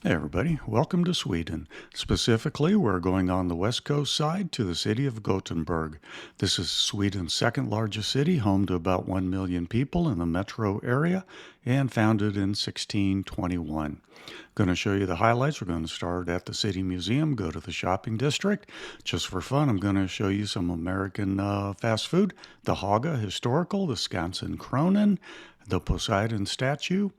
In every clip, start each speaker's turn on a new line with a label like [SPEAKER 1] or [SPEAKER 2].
[SPEAKER 1] Hey everybody, welcome to Sweden. Specifically, we're going on the west coast side to the city of Gothenburg. This is Sweden's second largest city, home to about 1 million people in the metro area, and founded in 1621. Going to show you the highlights. We're going to start at the city museum, go to the shopping district. Just for fun, I'm going to show you some American fast food, the Haga Historical, the Skansen Kronan, the Poseidon Statue,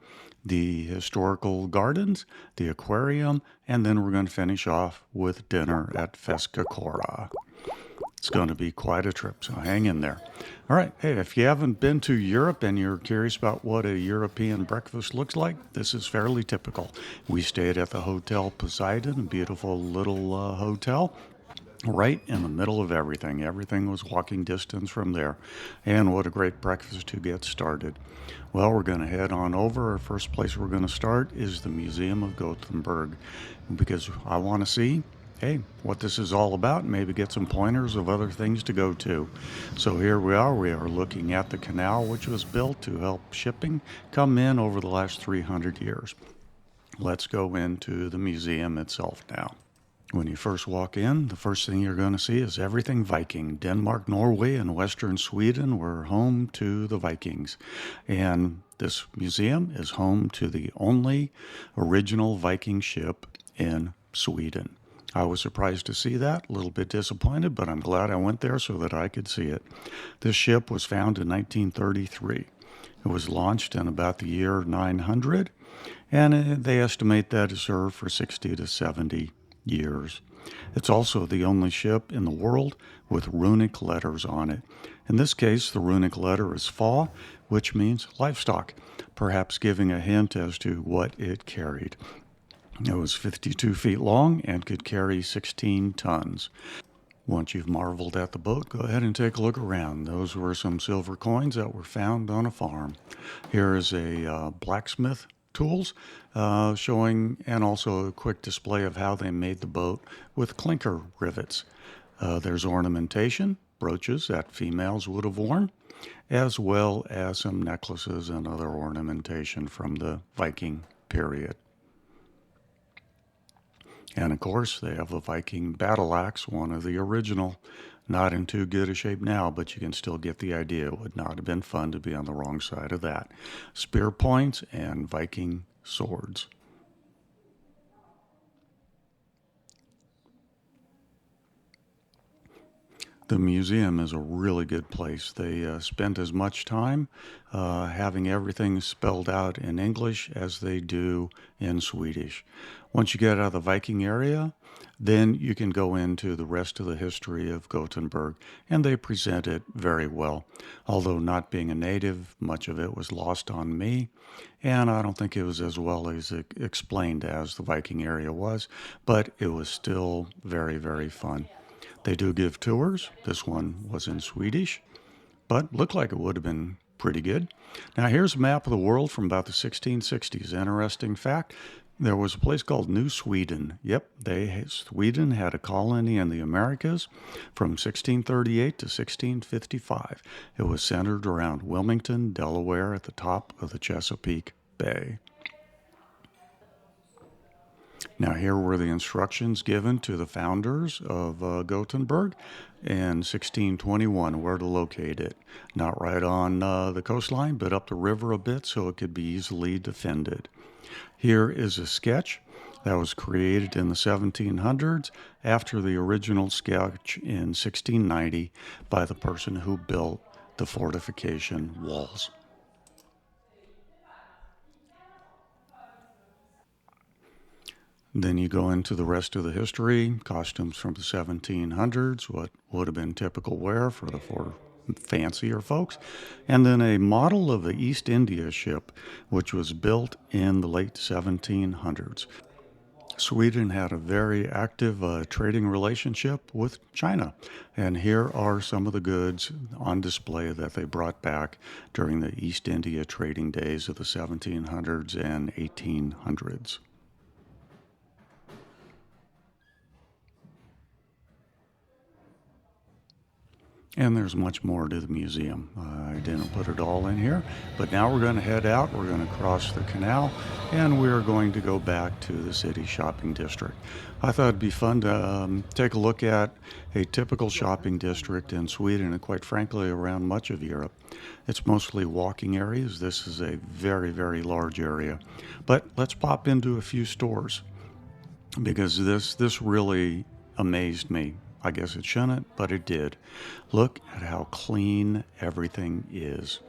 [SPEAKER 1] the historical gardens, the aquarium, and then we're going to finish off with dinner at Feskekorka. It's going to be quite a trip, so hang in there. All right, hey, if you haven't been to Europe and you're curious about what a European breakfast looks like, this is fairly typical. We stayed at the Hotel Poseidon, a beautiful little hotel, right in the middle of everything. Everything was walking distance from there. And what a great breakfast to get started. Well, we're going to head on over. Our first place we're going to start is the Museum of Gothenburg, because I want to see, hey, what this is all about, maybe get some pointers of other things to go to. So here we are. We are looking at the canal, which was built to help shipping come in over the last 300 years. Let's go into the museum itself now. When you first walk in, the first thing you're going to see is everything Viking. Denmark, Norway, and western Sweden were home to the Vikings. And this museum is home to the only original Viking ship in Sweden. I was surprised to see that, a little bit disappointed, but I'm glad I went there so that I could see it. This ship was found in 1933. It was launched in about the year 900, and they estimate that it served for 60 to 70 years. It's also the only ship in the world with runic letters on it. In this case, the runic letter is Fa, which means livestock, perhaps giving a hint as to what it carried. It was 52 feet long and could carry 16 tons. Once you've marveled at the boat, go ahead and take a look around. Those were some silver coins that were found on a farm. Here is a blacksmith tools showing, and also a quick display of how they made the boat with clinker rivets. There's ornamentation, brooches that females would have worn, as well as some necklaces and other ornamentation from the Viking period. And of course, they have a Viking battle axe, one of the original. Not in too good a shape now, but you can still get the idea. It would not have been fun to be on the wrong side of that. Spear points and Viking swords. The museum is a really good place. They spend as much time having everything spelled out in English as they do in Swedish. Once you get out of the Viking area, then you can go into the rest of the history of Gothenburg, and they present it very well. Although not being a native, much of it was lost on me, and I don't think it was as well as explained as the Viking area was, but it was still very, very fun. They do give tours. This one was in Swedish, but looked like it would have been pretty good. Now, here's a map of the world from about the 1660s. Interesting fact, there was a place called New Sweden. Yep, Sweden had a colony in the Americas from 1638 to 1655. It was centered around Wilmington, Delaware, at the top of the Chesapeake Bay. Now, here were the instructions given to the founders of Gothenburg in 1621, where to locate it. Not right on the coastline, but up the river a bit so it could be easily defended. Here is a sketch that was created in the 1700s after the original sketch in 1690 by the person who built the fortification walls. Then you go into the rest of the history, costumes from the 1700s, what would have been typical wear for the fancier folks, and then a model of the East India ship, which was built in the late 1700s. Sweden had a very active trading relationship with China, and here are some of the goods on display that they brought back during the East India trading days of the 1700s and 1800s. And there's much more to the museum. I didn't put it all in here, but now we're going to head out. We're going to cross the canal, and we're going to go back to the city shopping district. I thought it'd be fun to take a look at a typical shopping district in Sweden, and quite frankly, around much of Europe. It's mostly walking areas. This is a very, very large area. But let's pop into a few stores, because this really amazed me. I guess it shouldn't, but it did. Look at how clean everything is.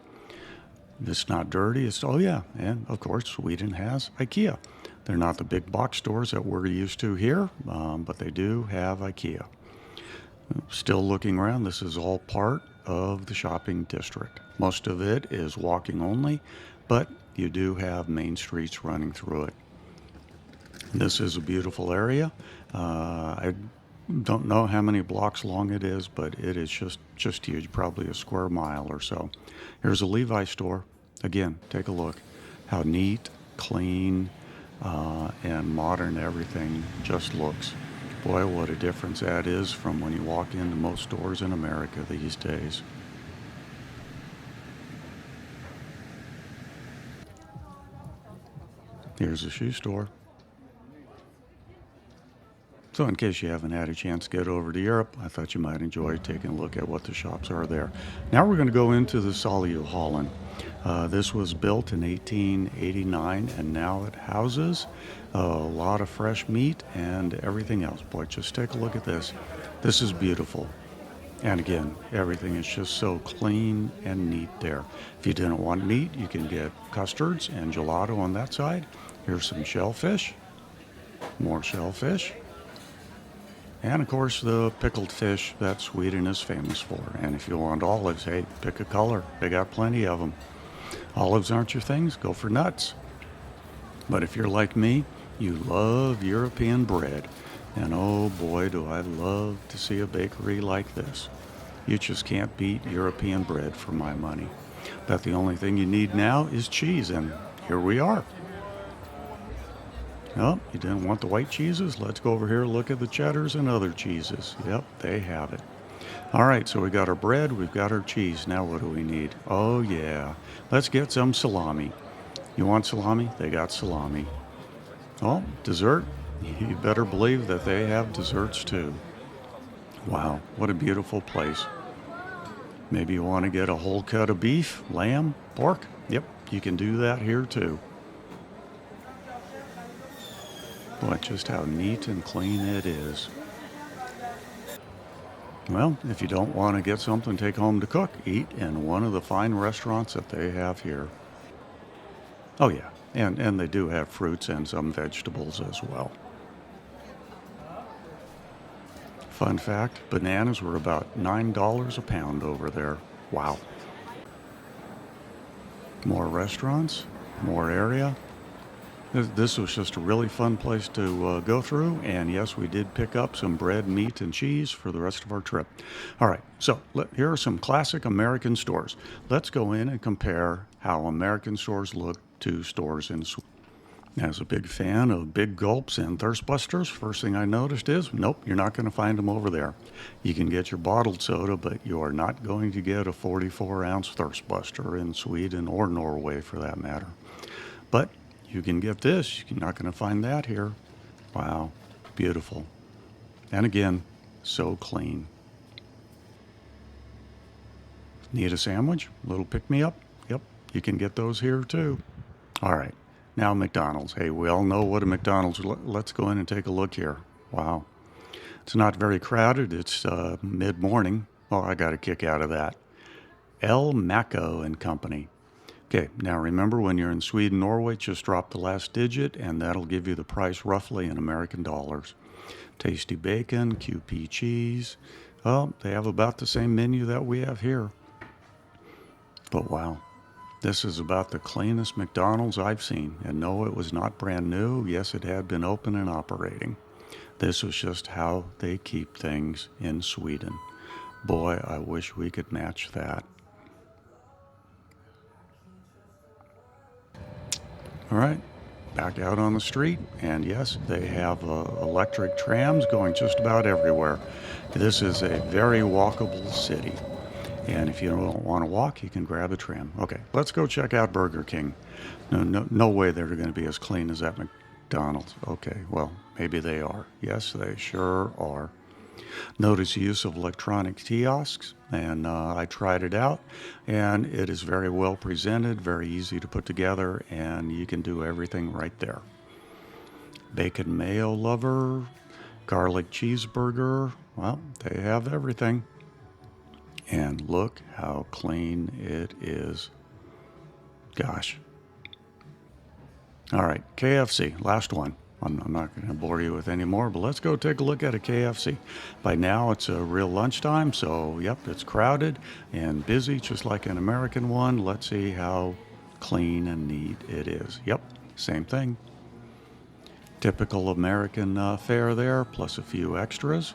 [SPEAKER 1] It's not dirty. Oh yeah, and of course Sweden has IKEA. They're not the big box stores that we're used to here, but they do have IKEA. Still looking around, this is all part of the shopping district. Most of it is walking only, but you do have main streets running through it. This is a beautiful area. I don't know how many blocks long it is, but it is just huge, probably a square mile or so. Here's a Levi store. Again, take a look. How neat, clean, and modern everything just looks. Boy, what a difference that is from when you walk into most stores in America these days. Here's a shoe store. So in case you haven't had a chance to get over to Europe, I thought you might enjoy taking a look at what the shops are there. Now we're going to go into the Saluhallen. This was built in 1889, and now it houses a lot of fresh meat and everything else. Boy, just take a look at this. This is beautiful. And again, everything is just so clean and neat there. If you didn't want meat, you can get custards and gelato on that side. Here's some shellfish, more shellfish. And of course, the pickled fish that Sweden is famous for. And if you want olives, hey, pick a color. They got plenty of them. Olives aren't your things, go for nuts. But if you're like me, you love European bread. And oh boy, do I love to see a bakery like this. You just can't beat European bread for my money. But the only thing you need now is cheese, and here we are. Oh, you didn't want the white cheeses? Let's go over here and look at the cheddars and other cheeses. Yep, they have it. All right, so we got our bread, we've got our cheese. Now what do we need? Oh yeah, let's get some salami. You want salami? They got salami. Oh, dessert? You better believe that they have desserts too. Wow, what a beautiful place. Maybe you want to get a whole cut of beef, lamb, pork? Yep, you can do that here too. Boy, just how neat and clean it is. Well, if you don't want to get something to take home to cook, eat in one of the fine restaurants that they have here. Oh yeah, and they do have fruits and some vegetables as well. Fun fact, bananas were about $9 a pound over there. Wow. More restaurants, more area. This was just a really fun place to go through, and yes, we did pick up some bread, meat, and cheese for the rest of our trip. All right, so here are some classic American stores. Let's go in and compare how American stores look to stores in Sweden. As a big fan of Big Gulps and Thirst Busters, first thing I noticed is, nope, you're not going to find them over there. You can get your bottled soda, but you are not going to get a 44-ounce Thirst Buster in Sweden or Norway for that matter. But you can get this. You're not going to find that here. Wow, beautiful. And again, so clean. Need a sandwich? A little pick-me-up? Yep, you can get those here too. All right, now McDonald's. Hey, we all know what a McDonald's. Let's go in and take a look here. Wow. It's not very crowded. It's mid-morning. Oh, I got a kick out of that. El Mako and Company. Okay, now remember when you're in Sweden, Norway, just drop the last digit and that'll give you the price roughly in American dollars. Tasty bacon, QP cheese. Well, they have about the same menu that we have here. But wow, this is about the cleanest McDonald's I've seen. And no, it was not brand new. Yes, it had been open and operating. This was just how they keep things in Sweden. Boy, I wish we could match that. All right, back out on the street, and yes, they have electric trams going just about everywhere. This is a very walkable city. And if you don't want to walk, you can grab a tram. Okay, let's go check out Burger King. No way they're going to be as clean as that McDonald's. Okay, well, maybe they are. Yes, they sure are. Notice use of electronic kiosks, and I tried it out, and it is very well presented, very easy to put together, and you can do everything right there. Bacon mayo lover, garlic cheeseburger, well, they have everything. And look how clean it is. Gosh. All right, KFC, last one. I'm not going to bore you with any more, but let's go take a look at a KFC. By now, it's a real lunchtime, so yep, it's crowded and busy, just like an American one. Let's see how clean and neat it is. Yep, same thing. Typical American fare there, plus a few extras.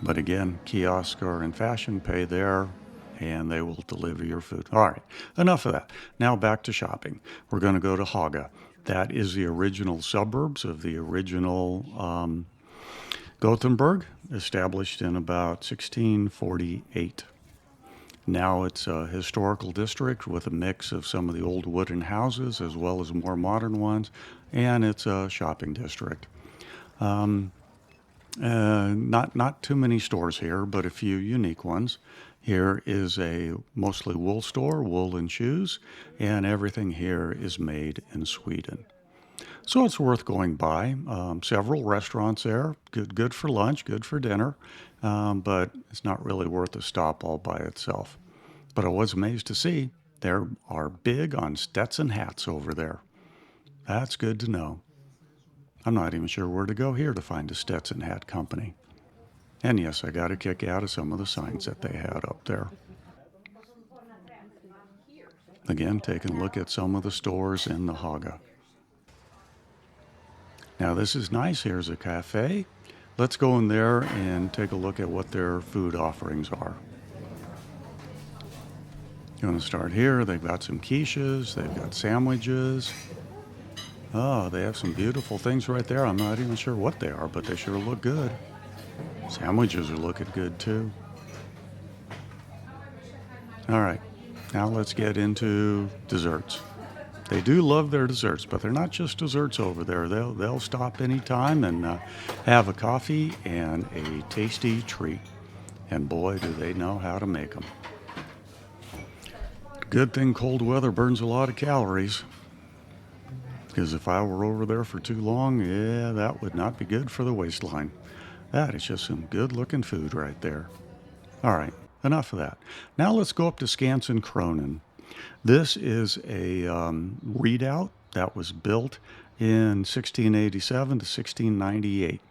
[SPEAKER 1] But again, kiosks are in fashion, pay there, and they will deliver your food. All right, enough of that. Now back to shopping. We're going to go to Haga. That is the original suburbs of the original Gothenburg, established in about 1648. Now it's a historical district with a mix of some of the old wooden houses as well as more modern ones, and it's a shopping district. Not too many stores here, but a few unique ones. Here is a mostly wool store, wool and shoes, and everything here is made in Sweden. So it's worth going by. Several restaurants there, good for lunch, good for dinner, but it's not really worth a stop all by itself. But I was amazed to see there are big on Stetson hats over there. That's good to know. I'm not even sure where to go here to find a Stetson hat company. And yes, I got a kick out of some of the signs that they had up there. Again, taking a look at some of the stores in the Haga. Now this is nice. Here's a cafe. Let's go in there and take a look at what their food offerings are. Going to start here. They've got some quiches. They've got sandwiches. Oh, they have some beautiful things right there. I'm not even sure what they are, but they sure look good. Sandwiches are looking good too. All right, now let's get into desserts. They do love their desserts, but they're not just desserts over there. They'll stop anytime and have a coffee and a tasty treat. And boy, do they know how to make them. Good thing cold weather burns a lot of calories. Because if I were over there for too long, yeah, that would not be good for the waistline. That is just some good-looking food right there. All right, enough of that. Now let's go up to Skansen Kronan. This is a redoubt that was built in 1687 to 1698.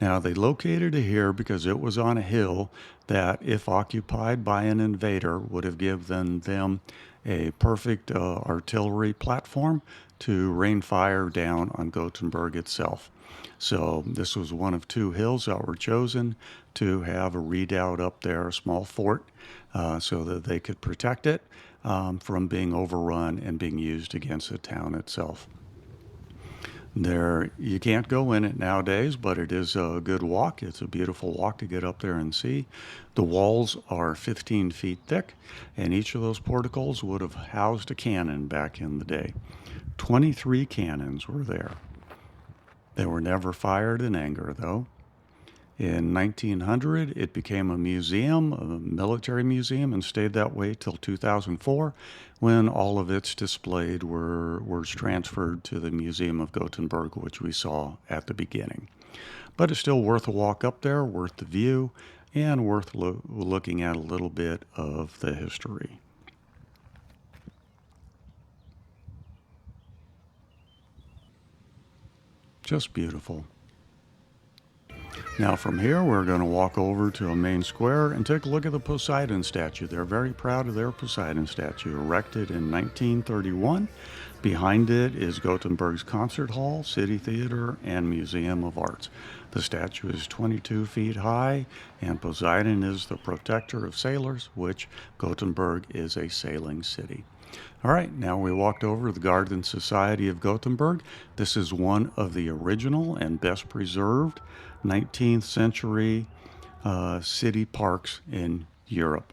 [SPEAKER 1] Now, they located it here because it was on a hill that, if occupied by an invader, would have given them a perfect artillery platform to rain fire down on Gothenburg itself. So this was one of two hills that were chosen to have a redoubt up there, a small fort, so that they could protect it from being overrun and being used against the town itself. There, you can't go in it nowadays, but it is a good walk. It's a beautiful walk to get up there and see. The walls are 15 feet thick, and each of those porticos would have housed a cannon back in the day. 23 cannons were there. They were never fired in anger, though. In 1900, it became a museum, a military museum, and stayed that way till 2004, when all of its displayed were transferred to the Museum of Gothenburg, which we saw at the beginning. But it's still worth a walk up there, worth the view, and worth looking at a little bit of the history. Just beautiful. Now from here, we're going to walk over to a main square and take a look at the Poseidon Statue. They're very proud of their Poseidon Statue, erected in 1931. Behind it is Gothenburg's Concert Hall, City Theater, and Museum of Arts. The statue is 22 feet high, and Poseidon is the protector of sailors, which Gothenburg is a sailing city. All right, now we walked over to the Garden Society of Gothenburg. This is one of the original and best preserved 19th century city parks in Europe.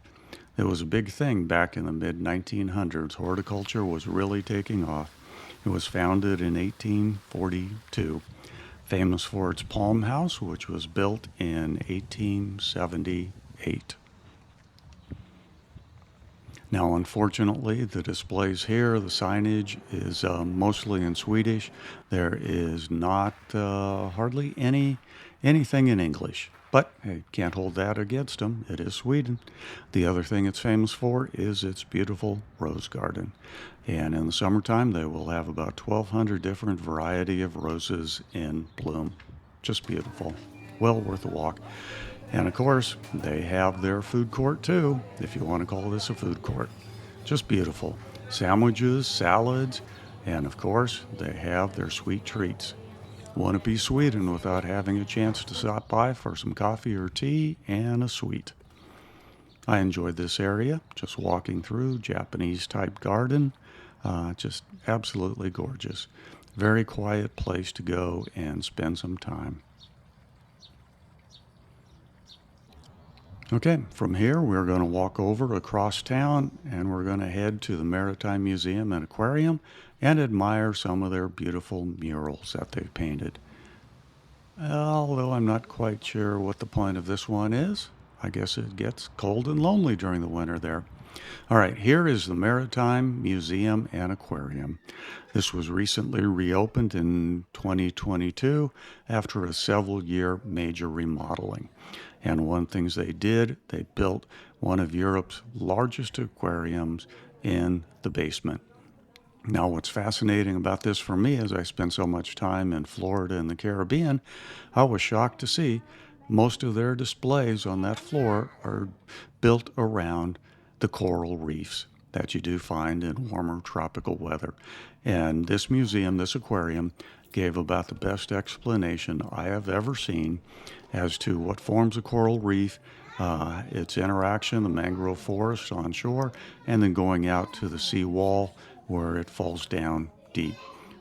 [SPEAKER 1] It was a big thing back in the mid 1900s. Horticulture was really taking off. It was founded in 1842, famous for its palm house, which was built in 1878. Now, unfortunately, the displays here, the signage is mostly in Swedish. There is not hardly anything in English. But hey, can't hold that against them. It is Sweden. The other thing it's famous for is its beautiful rose garden. And in the summertime, they will have about 1,200 different variety of roses in bloom. Just beautiful. Well worth a walk. And of course, they have their food court too, if you want to call this a food court. Just beautiful. Sandwiches, salads, and of course, they have their sweet treats. Wouldn't be Sweden without having a chance to stop by for some coffee or tea and a sweet. I enjoyed this area, just walking through, Japanese type garden, just absolutely gorgeous. Very quiet place to go and spend some time. Okay, from here we're going to walk over across town and we're going to head to the Maritime Museum and Aquarium and admire some of their beautiful murals that they've painted. Although I'm not quite sure what the point of this one is. I guess it gets cold and lonely during the winter there. All right, here is the Maritime Museum and Aquarium. This was recently reopened in 2022 after a several-year major remodeling. And one of the things they did, they built one of Europe's largest aquariums in the basement. Now, what's fascinating about this for me, as I spent so much time in Florida and the Caribbean, I was shocked to see most of their displays on that floor are built around the coral reefs that you do find in warmer tropical weather. And this museum, this aquarium, gave about the best explanation I have ever seen as to what forms a coral reef, its interaction, the mangrove forest on shore, and then going out to the sea wall where it falls down deep.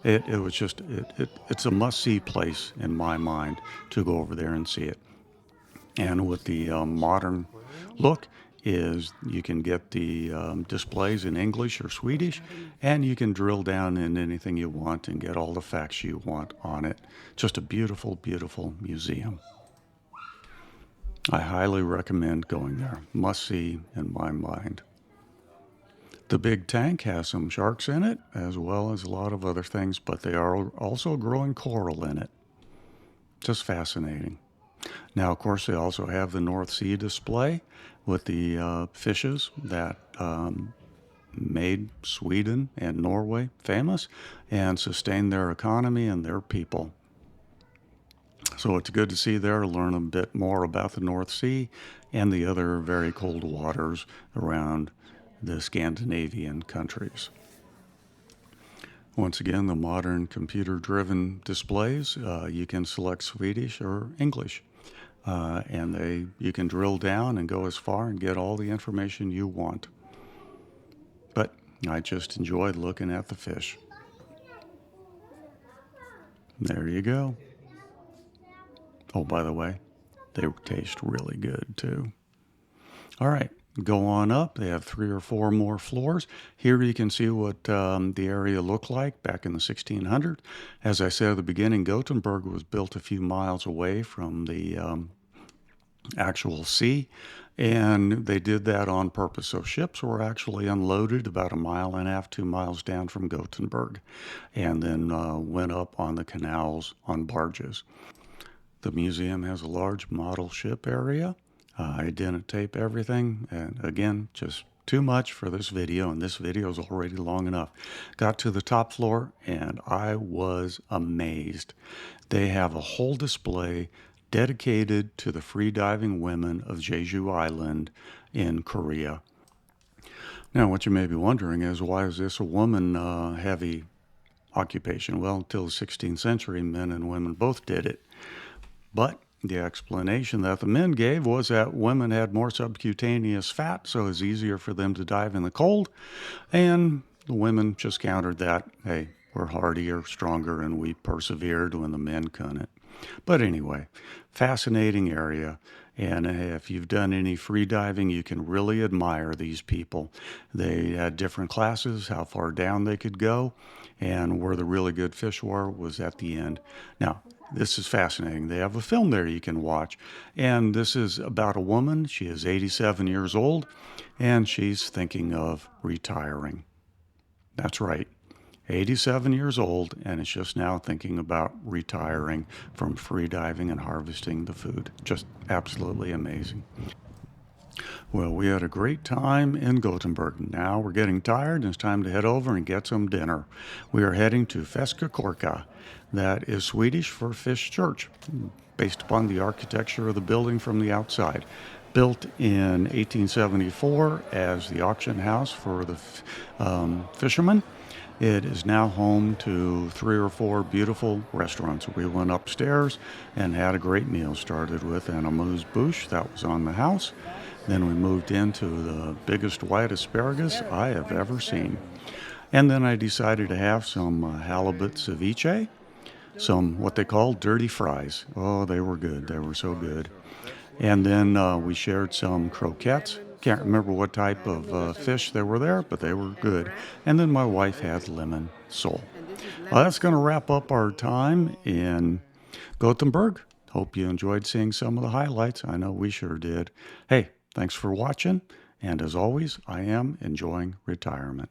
[SPEAKER 1] It's a must-see place in my mind to go over there and see it. And with the modern look is you can get the displays in English or Swedish, and you can drill down in anything you want and get all the facts you want on it. Just a beautiful, beautiful museum. I highly recommend going there. Must see in my mind. The big tank has some sharks in it, as well as a lot of other things, but they are also growing coral in it. Just fascinating. Now, of course, they also have the North Sea display with the fishes that made Sweden and Norway famous and sustained their economy and their people. So it's good to see there, learn a bit more about the North Sea and the other very cold waters around the Scandinavian countries. Once again, the modern computer-driven displays, you can select Swedish or English. And you can drill down and go as far and get all the information you want. But I just enjoyed looking at the fish. There you go. Oh, by the way, they taste really good too. All right, go on up. They have 3 or 4 more floors. Here you can see what the area looked like back in the 1600s. As I said at the beginning, Gothenburg was built a few miles away from the actual sea, and they did that on purpose. So ships were actually unloaded about 1.5 miles, 2 miles down from Gothenburg, and then went up on the canals on barges. The museum has a large model ship area. I didn't tape everything, and again, just too much for this video, and this video is already long enough. Got to the top floor, and I was amazed. They have a whole display dedicated to the free-diving women of Jeju Island in Korea. Now, what you may be wondering is, why is this a woman-heavy occupation? Well, until the 16th century, men and women both did it. But the explanation that the men gave was that women had more subcutaneous fat, so it was easier for them to dive in the cold. And the women just countered that, hey, we're hardier, stronger, and we persevered when the men couldn't. But anyway, fascinating area. And if you've done any free diving, you can really admire these people. They had different classes, how far down they could go, and where the really good fish were was at the end. Now, this is fascinating. They have a film there you can watch. And this is about a woman. She is 87 years old, and she's thinking of retiring. That's right. 87 years old, and is just now thinking about retiring from free diving and harvesting the food. Just absolutely amazing. Well, we had a great time in Gothenburg. Now we're getting tired, and it's time to head over and get some dinner. We are heading to Feskekorka. That is Swedish for fish church, based upon the architecture of the building from the outside. Built in 1874 as the auction house for the fishermen. It is now home to 3 or 4 beautiful restaurants. We went upstairs and had a great meal. Started with an amuse-bouche that was on the house. Then we moved into the biggest white asparagus I have ever seen. And then I decided to have some halibut ceviche, some what they call dirty fries. Oh, they were good. They were so good. And then we shared some croquettes. Can't remember what type of fish they were there, but they were good. And then my wife had lemon sole. Well, that's going to wrap up our time in Gothenburg. Hope you enjoyed seeing some of the highlights. I know we sure did. Hey, thanks for watching. And as always, I am enjoying retirement.